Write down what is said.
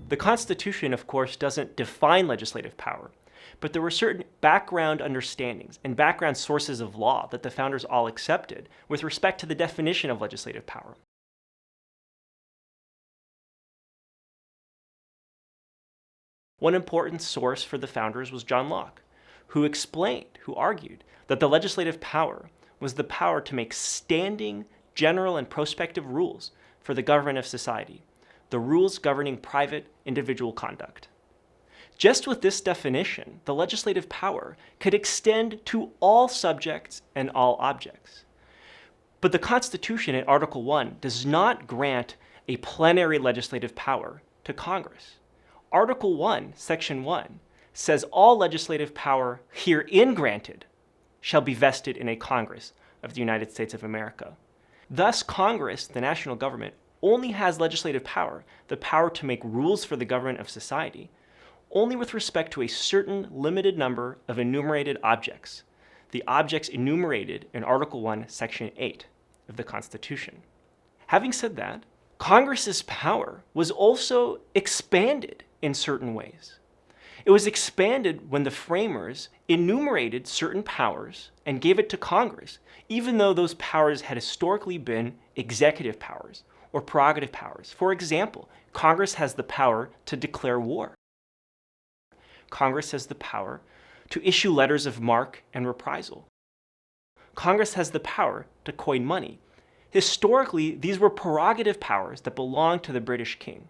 The Constitution, of course, doesn't define legislative power, but there were certain background understandings and background sources of law that the founders all accepted with respect to the definition of legislative power. One important source for the founders was John Locke, who argued that the legislative power was the power to make standing, general, and prospective rules for the government of society, the rules governing private individual conduct. Just with this definition, the legislative power could extend to all subjects and all objects. But the Constitution in Article 1 does not grant a plenary legislative power to Congress. Article 1, Section 1, says all legislative power herein granted shall be vested in a Congress of the United States of America. Thus, Congress, the national government, only has legislative power, the power to make rules for the government of society, only with respect to a certain limited number of enumerated objects, the objects enumerated in Article 1, Section 8 of the Constitution. Having said that, Congress's power was also expanded in certain ways. It was expanded when the framers enumerated certain powers and gave it to Congress, even though those powers had historically been executive powers or prerogative powers. For example, Congress has the power to declare war. Congress has the power to issue letters of marque and reprisal. Congress has the power to coin money. Historically, these were prerogative powers that belonged to the British king.